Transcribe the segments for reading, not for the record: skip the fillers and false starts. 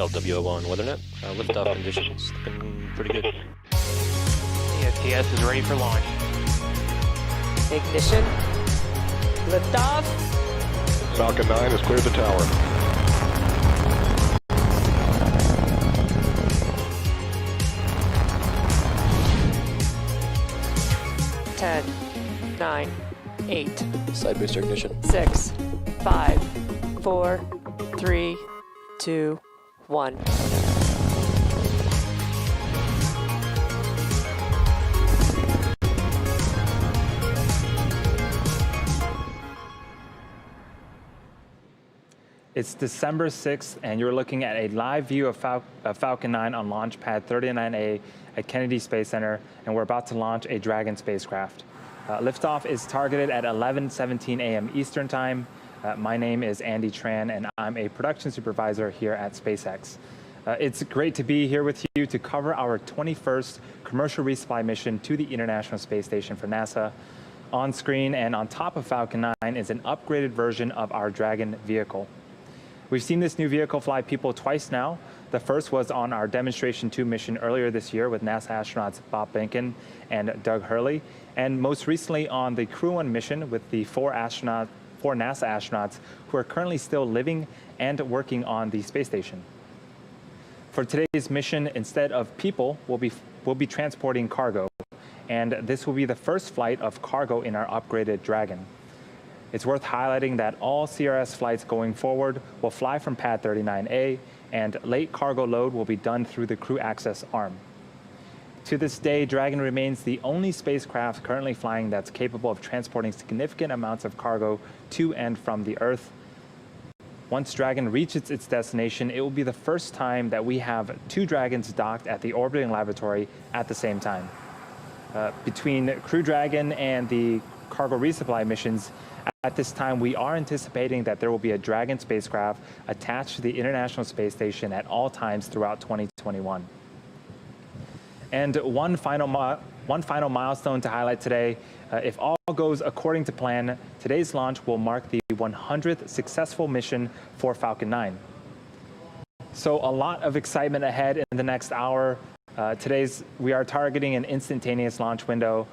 LWO1 WeatherNet. Liftoff conditions looking pretty good. ESPS is ready for launch. Ignition. Liftoff. Falcon 9 has cleared the tower. Ten, 9, 8. Side booster ignition. 6, 5, 4, 3, 2, 1. It's December 6th, and you're looking at a live view of Falcon 9 on launch pad 39A at Kennedy Space Center, and we're about to launch a Dragon spacecraft. Liftoff is targeted at 11:17 a.m. Eastern Time. My name is Andy Tran, and I'm a production supervisor here at SpaceX. It's great to be here with you to cover our 21st commercial resupply mission to the International Space Station for NASA. On screen and on top of Falcon 9 is an upgraded version of our Dragon vehicle. We've seen this new vehicle fly people twice now, The first was on our Demonstration 2 mission earlier this year with NASA astronauts Bob Behnken and Doug Hurley, and most recently on the Crew 1 mission with the four NASA astronauts who are currently still living and working on the space station. For today's mission, instead of people, we'll be transporting cargo, and this will be the first flight of cargo in our upgraded Dragon. It's worth highlighting that all CRS flights going forward will fly from Pad 39A, and late cargo load will be done through the crew access arm. To this day, Dragon remains the only spacecraft currently flying that's capable of transporting significant amounts of cargo to and from the Earth. Once Dragon reaches its destination, it will be the first time that we have two Dragons docked at the orbiting laboratory at the same time. Between Crew Dragon and the cargo resupply missions, at this time, we are anticipating that there will be a Dragon spacecraft attached to the International Space Station at all times throughout 2021. And one final milestone to highlight today. If all goes according to plan, today's launch will mark the 100th successful mission for Falcon 9. So a lot of excitement ahead in the next hour. We are targeting an instantaneous launch window,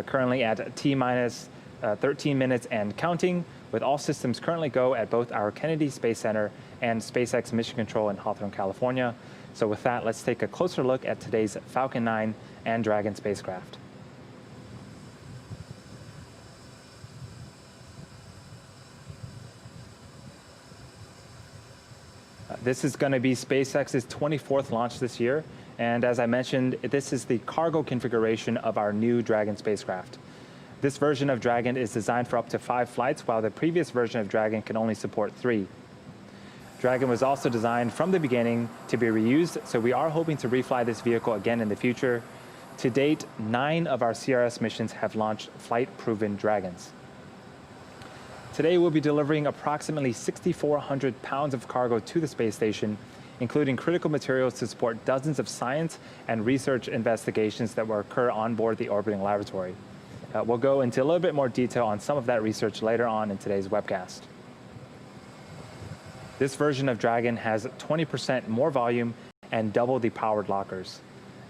currently at T-minus 13 minutes and counting, with all systems currently go at both our Kennedy Space Center and Spacex Mission Control in Hawthorne, California. So with that, let's take a closer look at today's Falcon 9 and Dragon spacecraft. This is going to be SpaceX's 24th launch this year, and as I mentioned, this is the cargo configuration of our new Dragon spacecraft. This version of Dragon is designed for up to 5 flights, while the previous version of Dragon can only support 3. Dragon was also designed from the beginning to be reused, so we are hoping to refly this vehicle again in the future. To date, 9 of our CRS missions have launched flight-proven Dragons. Today, we'll be delivering approximately 6,400 pounds of cargo to the space station, including critical materials to support dozens of science and research investigations that will occur on board the orbiting laboratory. We'll go into a little bit more detail on some of that research later on in today's webcast. This version of Dragon has 20% more volume and double the powered lockers.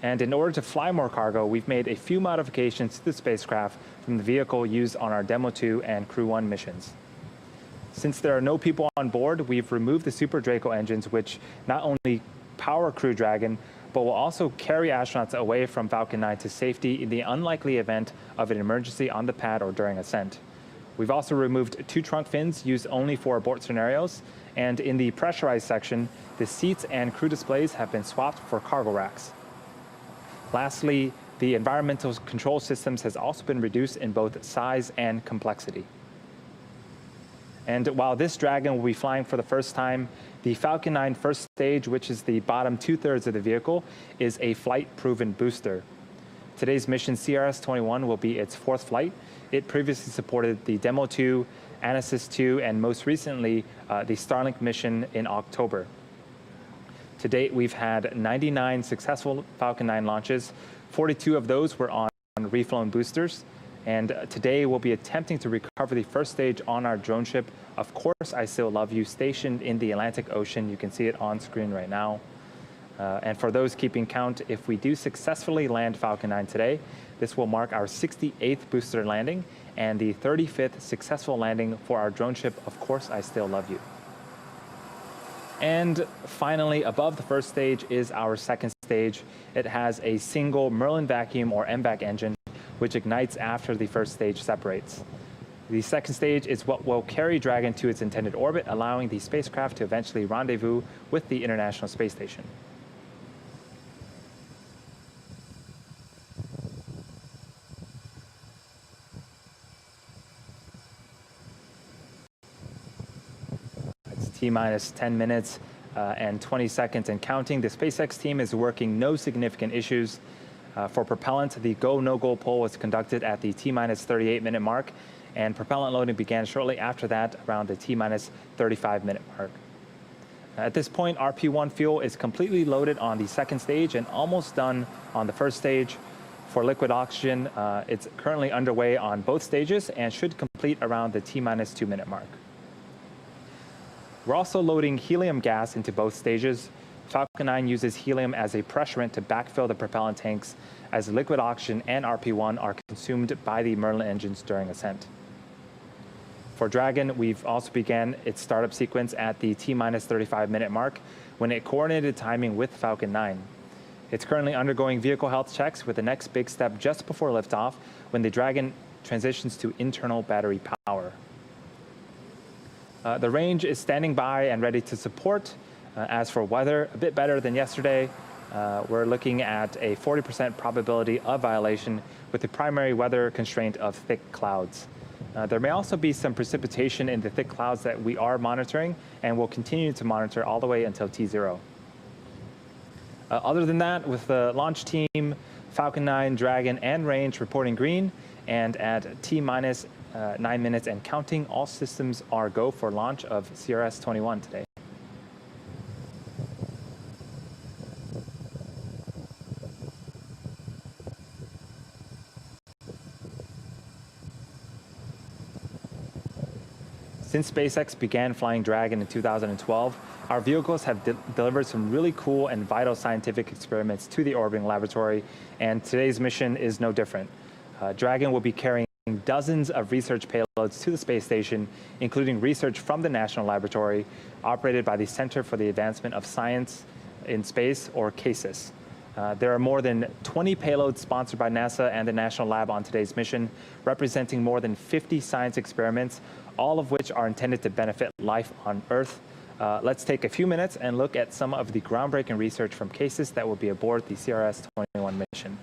And in order to fly more cargo, we've made a few modifications to the spacecraft from the vehicle used on our Demo 2 and Crew 1 missions. Since there are no people on board, we've removed the Super Draco engines, which not only power Crew Dragon, but will also carry astronauts away from Falcon 9 to safety in the unlikely event of an emergency on the pad or during ascent. We've also removed 2 trunk fins used only for abort scenarios, and in the pressurized section, the seats and crew displays have been swapped for cargo racks. Lastly, the environmental control systems has also been reduced in both size and complexity. And while this Dragon will be flying for the first time, the Falcon 9 first stage, which is the bottom 2/3 of the vehicle, is a flight-proven booster. Today's mission, CRS-21, will be its 4th flight. It previously supported the Demo 2, Anasis 2, and most recently, the Starlink mission in October. To date, we've had 99 successful Falcon 9 launches. 42 of those were on reflown boosters. And today, we'll be attempting to recover the first stage on our drone ship, Of Course I Still Love You, stationed in the Atlantic Ocean. You can see it on screen right now. And for those keeping count, if we do successfully land Falcon 9 today, this will mark our 68th booster landing and the 35th successful landing for our drone ship, Of Course I Still Love You. And finally, above the first stage is our second stage. It has a single Merlin vacuum or MVAC engine, which ignites after the first stage separates. The second stage is what will carry Dragon to its intended orbit, allowing the spacecraft to eventually rendezvous with the International Space Station. It's T-minus 10 minutes and 20 seconds and counting. The SpaceX team is working no significant issues. For propellant, the go, no-go poll was conducted at the T-minus 38-minute mark, and propellant loading began shortly after that, around the T-minus 35-minute mark. At this point, RP-1 fuel is completely loaded on the second stage and almost done on the first stage. For liquid oxygen, it's currently underway on both stages and should complete around the T-minus 2-minute mark. We're also loading helium gas into both stages. Falcon 9 uses helium as a pressurant to backfill the propellant tanks as liquid oxygen and RP1 are consumed by the Merlin engines during ascent. For Dragon, we've also began its startup sequence at the T-minus 35-minute mark when it coordinated timing with Falcon 9. It's currently undergoing vehicle health checks with the next big step just before liftoff when the Dragon transitions to internal battery power. The range is standing by and ready to support. As for weather, a bit better than yesterday. We're looking at a 40% probability of violation with the primary weather constraint of thick clouds. There may also be some precipitation in the thick clouds that we are monitoring and will continue to monitor all the way until T0. Other than that, with the launch team, Falcon 9, Dragon, and range reporting green, and at T-minus 9 minutes and counting, all systems are go for launch of CRS 21 today. Since SpaceX began flying Dragon in 2012, our vehicles have delivered some really cool and vital scientific experiments to the orbiting laboratory, and today's mission is no different. Dragon will be carrying dozens of research payloads to the space station, including research from the National Laboratory, operated by the Center for the Advancement of Science in Space, or CASIS. There are more than 20 payloads sponsored by NASA and the National Lab on today's mission, representing more than 50 science experiments, all of which are intended to benefit life on Earth. Let's take a few minutes and look at some of the groundbreaking research from CASIS that will be aboard the CRS 21 mission.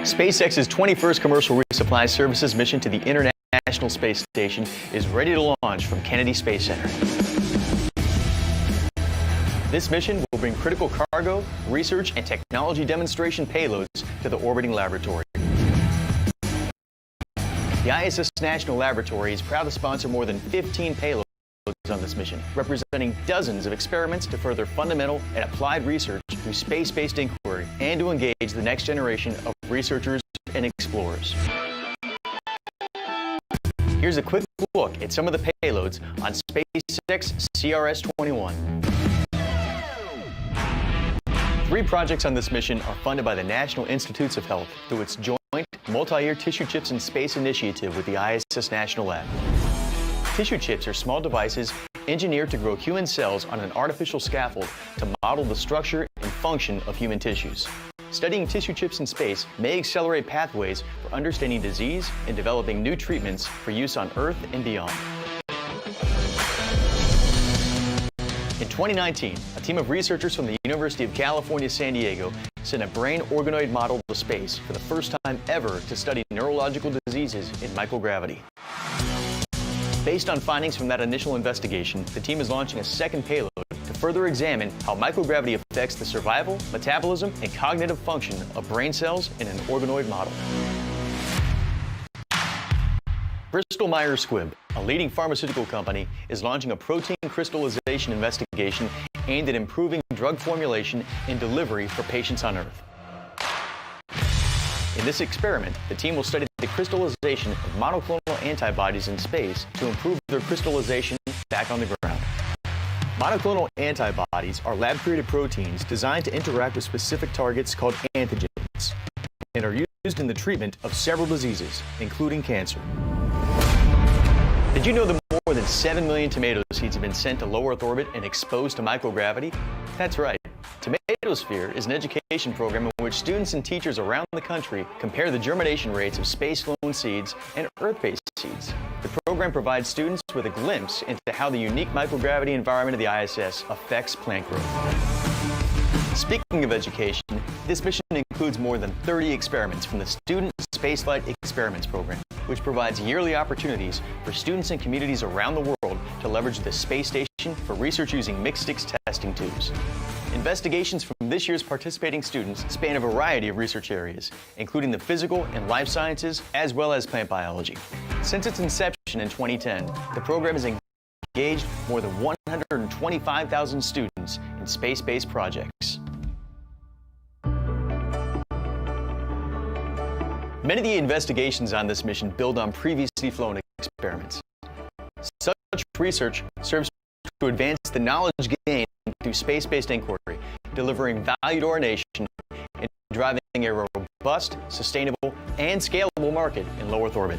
SpaceX's 21st commercial resupply services mission to the International Space Station is ready to launch from Kennedy Space Center. This mission will bring critical cargo, research, and technology demonstration payloads to the orbiting laboratory. The ISS National Laboratory is proud to sponsor more than 15 payloads on this mission, representing dozens of experiments to further fundamental and applied research through space-based inquiry and to engage the next generation of researchers and explorers. Here's a quick look at some of the payloads on SpaceX CRS-21. 3 projects on this mission are funded by the National Institutes of Health through its joint multi-year Tissue Chips in Space initiative with the ISS National Lab. Tissue chips are small devices engineered to grow human cells on an artificial scaffold to model the structure and function of human tissues. Studying tissue chips in space may accelerate pathways for understanding disease and developing new treatments for use on Earth and beyond. In 2019, a team of researchers from the University of California, San Diego sent a brain organoid model to space for the first time ever to study neurological diseases in microgravity. Based on findings from that initial investigation, the team is launching a second payload to further examine how microgravity affects the survival, metabolism, and cognitive function of brain cells in an organoid model. Bristol Myers Squibb, a leading pharmaceutical company, is launching a protein crystallization investigation aimed at improving drug formulation and delivery for patients on Earth. In this experiment, the team will study the crystallization of monoclonal antibodies in space to improve their crystallization back on the ground. Monoclonal antibodies are lab-created proteins designed to interact with specific targets called antigens and are used in the treatment of several diseases, including cancer. Did you know that more than 7 million tomato seeds have been sent to low Earth orbit and exposed to microgravity? That's right. Tomatosphere is an education program in which students and teachers around the country compare the germination rates of space-flown seeds and Earth-based seeds. The program provides students with a glimpse into how the unique microgravity environment of the ISS affects plant growth. Speaking of education, this mission includes more than 30 experiments from the Student Spaceflight Experiments program, which provides yearly opportunities for students and communities around the world to leverage the space station for research using mixed-stick testing tubes. Investigations from this year's participating students span a variety of research areas, including the physical and life sciences, as well as plant biology. Since its inception in 2010, the program has engaged more than 125,000 students in space-based projects. Many of the investigations on this mission build on previously flown experiments. Such research serves to advance the knowledge gained through space-based inquiry, delivering value to our nation and driving a robust, sustainable, and scalable market in low Earth orbit.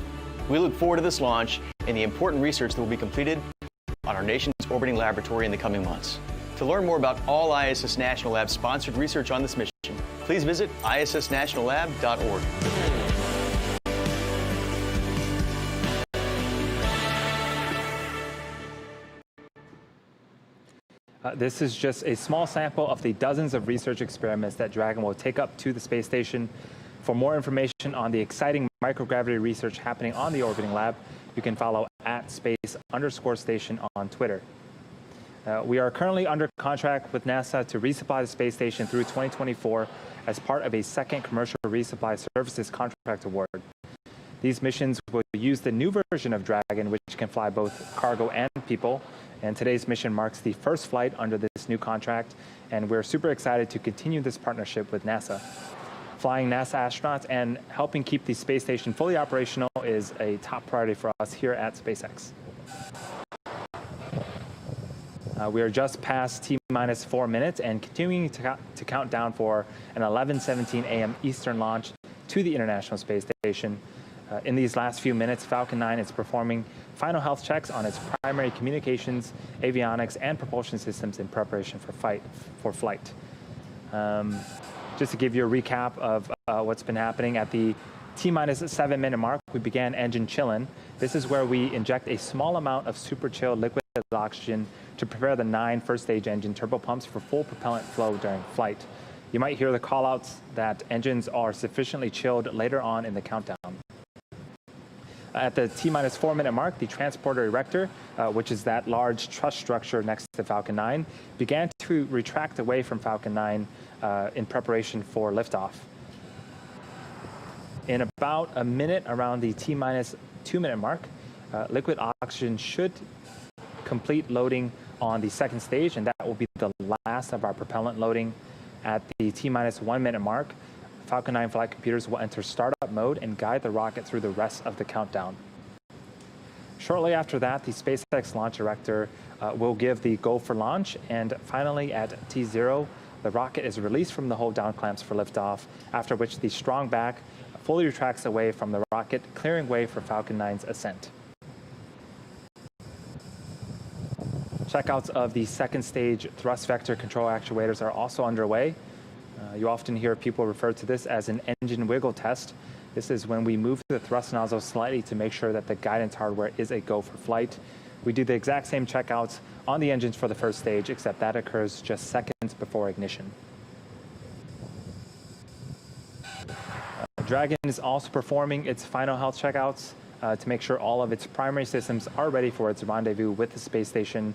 We look forward to this launch and the important research that will be completed on our nation's orbiting laboratory in the coming months. To learn more about all ISS National Lab sponsored research on this mission, please visit issnationallab.org. This is just a small sample of the dozens of research experiments that Dragon will take up to the space station. For more information on the exciting microgravity research happening on the orbiting lab, you can follow @space_station on Twitter. We are currently under contract with NASA to resupply the space station through 2024 as part of a second commercial resupply services contract award. These missions will use the new version of Dragon, which can fly both cargo and people. And today's mission marks the first flight under this new contract, and we're super excited to continue this partnership with NASA. Flying NASA astronauts and helping keep the space station fully operational is a top priority for us here at SpaceX. We are just past T-minus 4 minutes and continuing to count down for an 11:17 a.m. Eastern launch to the International Space Station. In these last few minutes, Falcon 9 is performing final health checks on its primary communications, avionics, and propulsion systems in preparation for flight. Just to give you a recap of what's been happening at the T-minus 7 minute mark, we began engine chilling. This is where we inject a small amount of super chilled liquid oxygen to prepare the 9 first stage engine turbopumps for full propellant flow during flight. You might hear the callouts that engines are sufficiently chilled later on in the countdown. At the T-minus 4 minute mark, the transporter erector, which is that large truss structure next to Falcon 9, began to retract away from Falcon 9 in preparation for liftoff. In about a minute around the T-minus 2 minute mark, liquid oxygen should complete loading on the second stage, and that will be the last of our propellant loading. At the T-minus 1 minute mark, Falcon 9 flight computers will enter startup mode and guide the rocket through the rest of the countdown. Shortly after that, the SpaceX launch director will give the go for launch, and finally at T0, the rocket is released from the hold down clamps for liftoff, after which the strong back fully retracts away from the rocket, clearing way for Falcon 9's ascent. Checkouts of the second stage thrust vector control actuators are also underway. You often hear people refer to this as an engine wiggle test. This is when we move the thrust nozzle slightly to make sure that the guidance hardware is a go for flight. We do the exact same checkouts on the engines for the first stage, except that occurs just seconds before ignition. Dragon is also performing its final health checkouts to make sure all of its primary systems are ready for its rendezvous with the space station.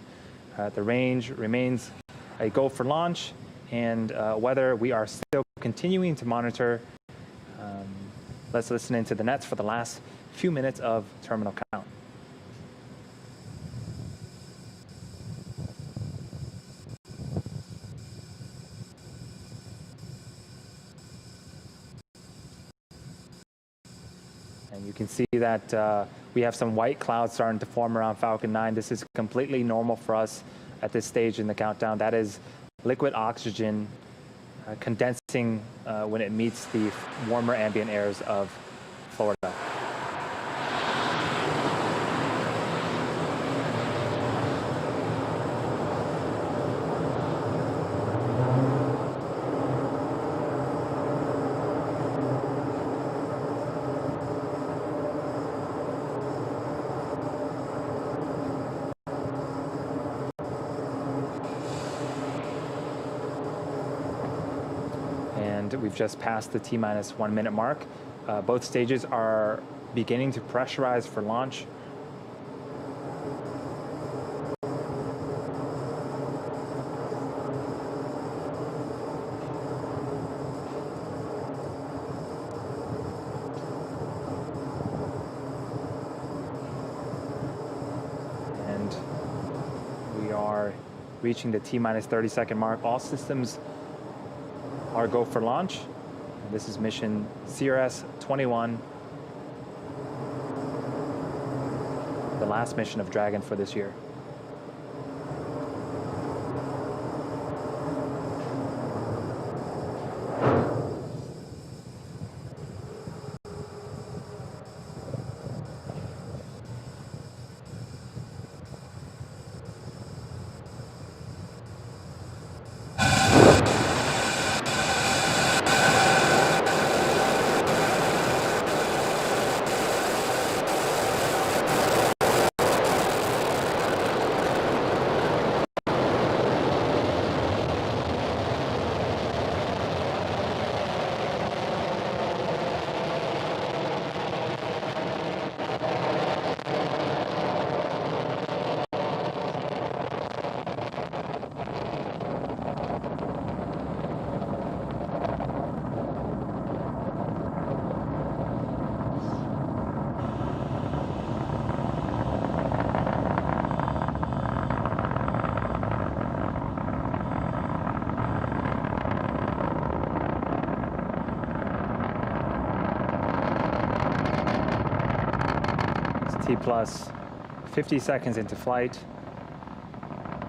The range remains a go for launch, and whether we are still continuing to monitor. Let's listen into the nets for the last few minutes of terminal count. And you can see that we have some white clouds starting to form around Falcon 9. This is completely normal for us at this stage in the countdown. That is liquid oxygen condensing when it meets the warmer ambient airs of Florida. We've just passed the T-minus 1 minute mark. Both stages are beginning to pressurize for launch. And we are reaching the T-minus 30-second mark. All systems are go for launch. This is mission CRS 21. The last mission of Dragon for this year. T plus 50 seconds into flight.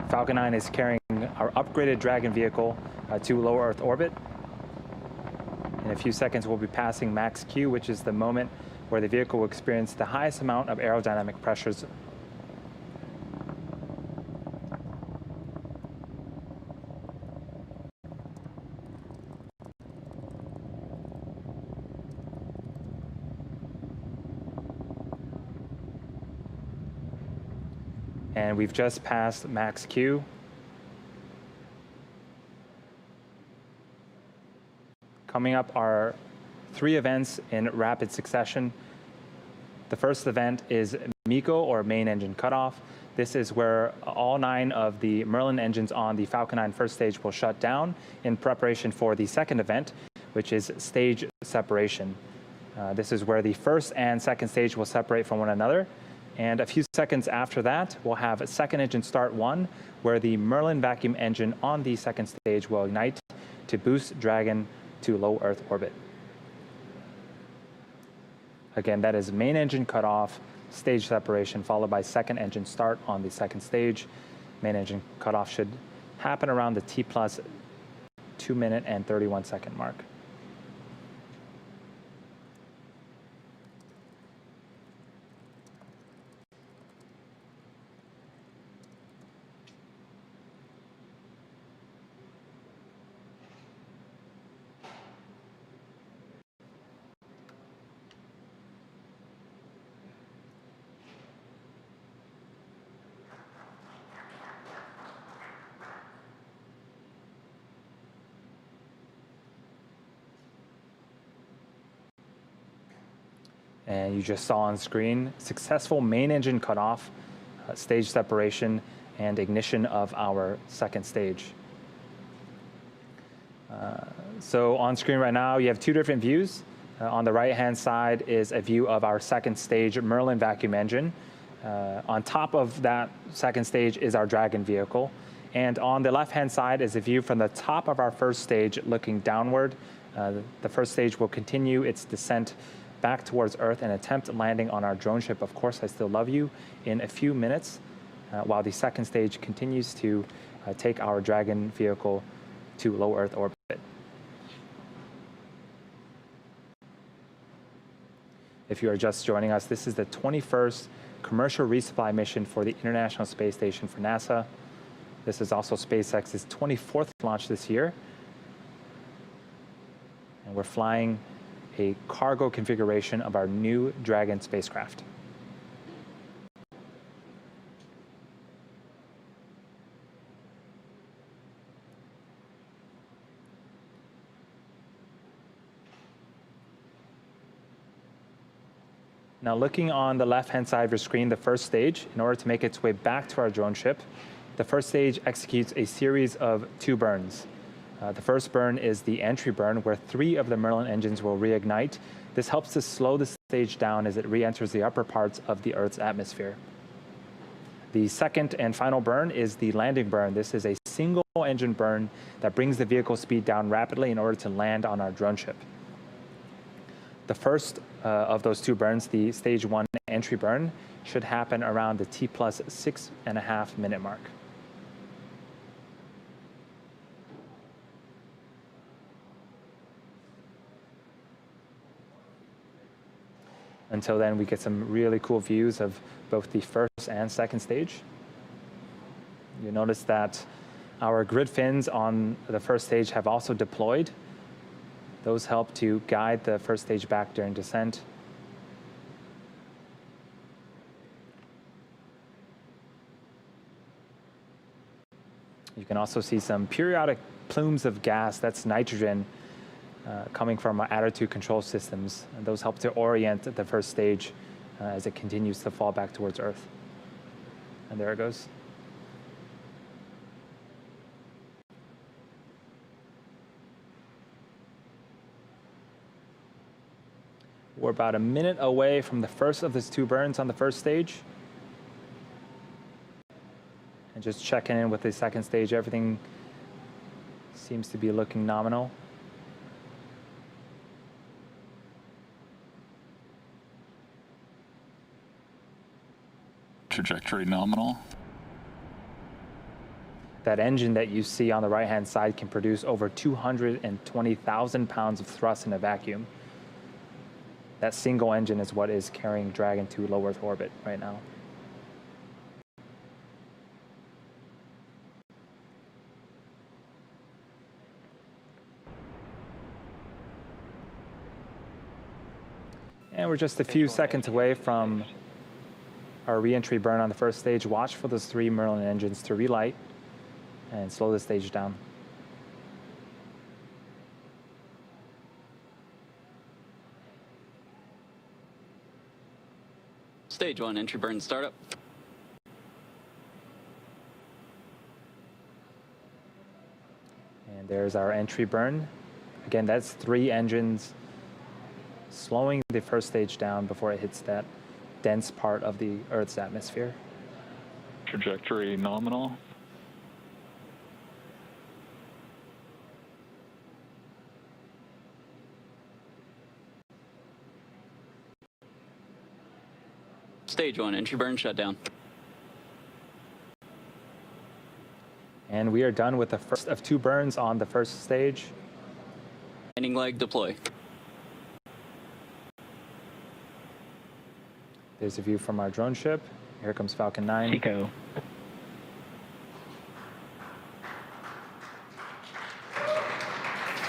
Falcon 9 is carrying our upgraded Dragon vehicle to low Earth orbit. In a few seconds, we'll be passing max Q, which is the moment where the vehicle will experience the highest amount of aerodynamic pressures. And we've just passed max Q. Coming up are 3 events in rapid succession. The first event is MECO, or main engine cutoff. This is where all 9 of the Merlin engines on the Falcon 9 first stage will shut down in preparation for the second event, which is stage separation. This is where the first and second stage will separate from one another. And a few seconds after that, we'll have a second engine start 1, where the Merlin vacuum engine on the second stage will ignite to boost Dragon to low Earth orbit. Again, that is main engine cutoff, stage separation, followed by second engine start on the second stage. Main engine cutoff should happen around the T plus 2 minute and 31 second mark. And you just saw on screen, successful main engine cutoff, stage separation, and ignition of our second stage. So on screen right now, you have 2 different views. On the right-hand side is a view of our second stage Merlin vacuum engine. On top of that second stage is our Dragon vehicle. And on the left-hand side is a view from the top of our first stage looking downward. The first stage will continue its descent back towards Earth and attempt landing on our drone ship, Of Course I Still Love You, in a few minutes, while the second stage continues to take our Dragon vehicle to low Earth orbit. If you are just joining us, this is the 21st commercial resupply mission for the International Space Station for NASA. This is also SpaceX's 24th launch this year. And we're flying a cargo configuration of our new Dragon spacecraft. Now looking on the left-hand side of your screen, the first stage, in order to make its way back to our drone ship, the first stage executes a series of 2 burns. The first burn is the entry burn, where 3 of the Merlin engines will reignite. This helps to slow the stage down as it re-enters the upper parts of the Earth's atmosphere. The second and final burn is the landing burn. This is a single engine burn that brings the vehicle speed down rapidly in order to land on our drone ship. The first of those 2 burns, the stage 1 entry burn, should happen around the T plus 6.5 minute mark. Until then, we get some really cool views of both the first and second stage. You notice that our grid fins on the first stage have also deployed. Those help to guide the first stage back during descent. You can also see some periodic plumes of gas, that's nitrogen, coming from our attitude control systems. And those help to orient the first stage as it continues to fall back towards Earth. And there it goes. We're about a minute away from the first of these 2 burns on the first stage. And just checking in with the second stage, everything seems to be looking nominal. Trajectory nominal. That engine that you see on the right-hand side can produce over 220,000 pounds of thrust in a vacuum. That single engine is what is carrying Dragon to low Earth orbit right now. And we're just a few seconds away from our re-entry burn on the first stage. Watch for those 3 Merlin engines to relight and slow the stage down. Stage 1, entry burn startup. And there's our entry burn. Again, that's 3 engines slowing the first stage down before it hits that dense part of the Earth's atmosphere. Trajectory nominal. Stage 1, entry burn shutdown. And we are done with the first of 2 burns on the first stage. Landing leg deploy. There's a view from our drone ship. Here comes Falcon 9. Pico.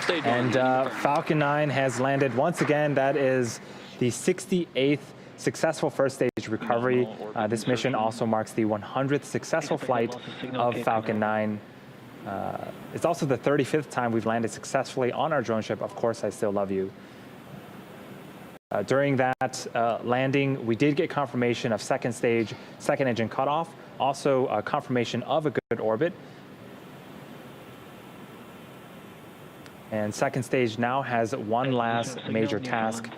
Stage 1. And landing burn. Falcon 9 has landed once again. That is the 68th successful first stage recovery. This mission also marks the 100th successful flight of Falcon 9. It's also the 35th time we've landed successfully on our drone ship. Of course, I still love you. During that landing, we did get confirmation of second stage, second engine cutoff, also confirmation of a good orbit. And second stage now has one last major task,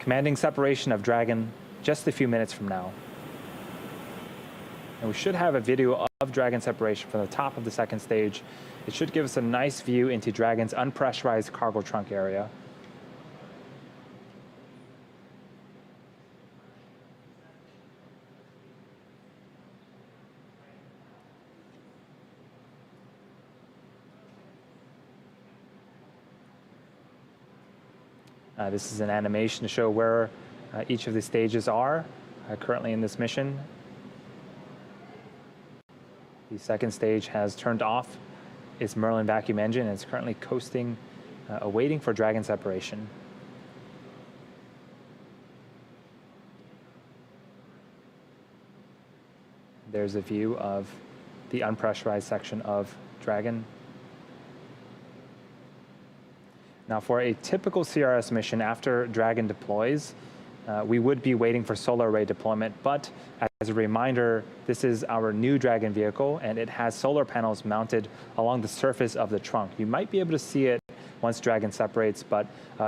commanding separation of Dragon just a few minutes from now. And we should have a video of Dragon separation from the top of the second stage. It should give us a nice view into Dragon's unpressurized cargo trunk area. This is an animation to show where each of the stages are currently in this mission. The second stage has turned off its Merlin vacuum engine and is currently coasting, awaiting for Dragon separation. There's a view of the unpressurized section of Dragon. Now, for a typical CRS mission, after Dragon deploys, we would be waiting for solar array deployment. But as a reminder, this is our new Dragon vehicle, and it has solar panels mounted along the surface of the trunk. You might be able to see it once Dragon separates, but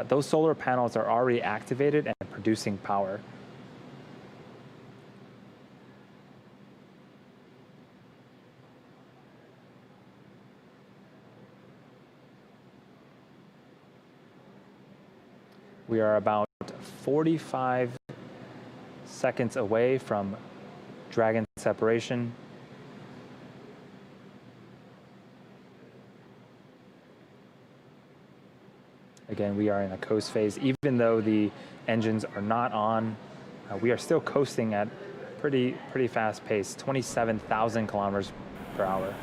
those solar panels are already activated and producing power. We are about 45 seconds away from Dragon separation. Again, we are in a coast phase. Even though the engines are not on, we are still coasting at pretty fast pace, 27,000 kilometers per hour.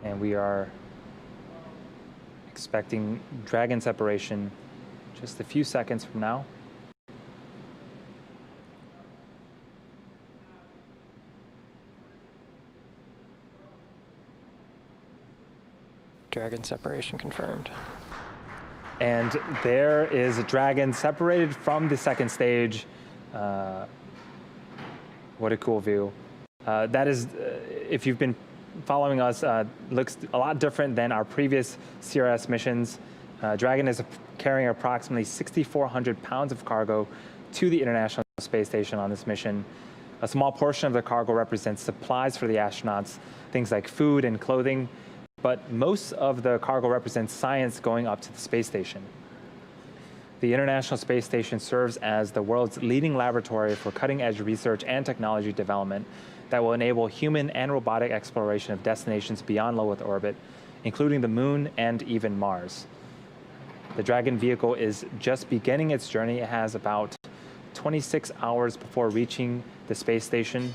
And we are expecting Dragon separation just a few seconds from now. Dragon separation confirmed. And there is a Dragon separated from the second stage. What a cool view. That is, if you've been following us, looks a lot different than our previous CRS missions. Dragon is carrying approximately 6,400 pounds of cargo to the International Space Station on this mission. A small portion of the cargo represents supplies for the astronauts, things like food and clothing, but most of the cargo represents science going up to the space station. The International Space Station serves as the world's leading laboratory for cutting-edge research and technology development that will enable human and robotic exploration of destinations beyond low Earth orbit, including the Moon and even Mars. The Dragon vehicle is just beginning its journey. It has about 26 hours before reaching the space station.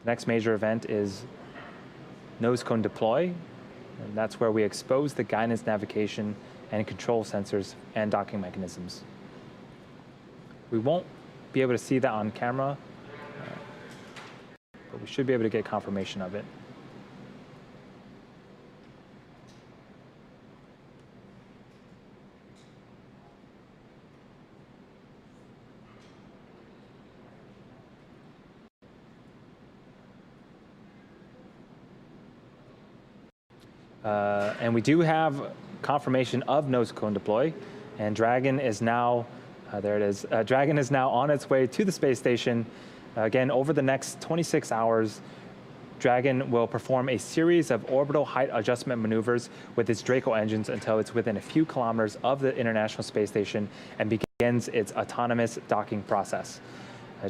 The next major event is nose cone deploy, and that's where we expose the guidance, navigation, and control sensors and docking mechanisms. We won't be able to see that on camera, but we should be able to get confirmation of it. And we do have confirmation of nose cone deploy, and Dragon is now, there it is, Dragon is now on its way to the space station. Again, over the next 26 hours, Dragon will perform a series of orbital height adjustment maneuvers with its Draco engines until it's within a few kilometers of the International Space Station and begins its autonomous docking process.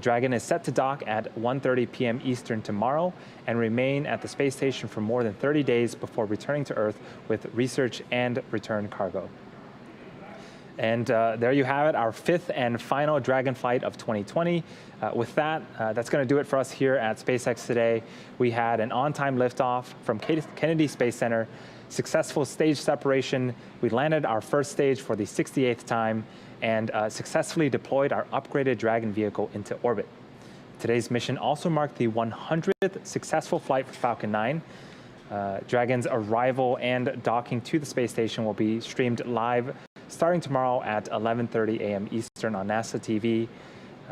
Dragon is set to dock at 1:30 p.m. Eastern tomorrow and remain at the space station for more than 30 days before returning to Earth with research and return cargo. And there you have it, our fifth and final Dragon flight of 2020. With that, that's going to do it for us here at SpaceX today. We had an on-time liftoff from Kennedy Space Center, successful stage separation. We landed our first stage for the 68th time and successfully deployed our upgraded Dragon vehicle into orbit. Today's mission also marked the 100th successful flight for Falcon 9. Dragon's arrival and docking to the space station will be streamed live starting tomorrow at 11:30 a.m. Eastern on NASA TV.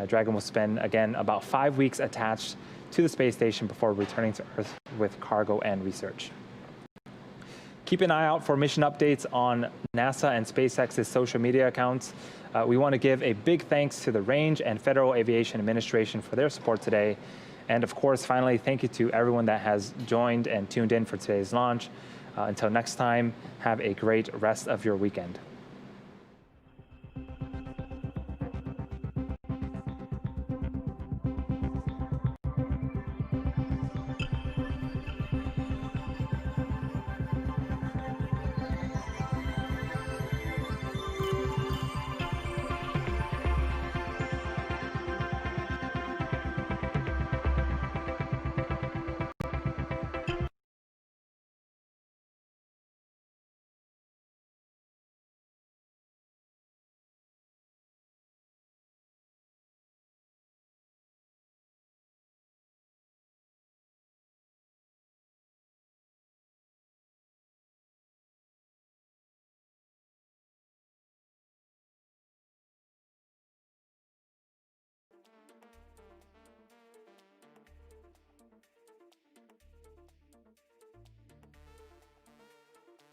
Dragon will spend, again, about 5 weeks attached to the space station before returning to Earth with cargo and research. Keep an eye out for mission updates on NASA and SpaceX's social media accounts. We want to give a big thanks to the Range and Federal Aviation Administration for their support today. And of course, finally, thank you to everyone that has joined and tuned in for today's launch. Until next time, have a great rest of your weekend.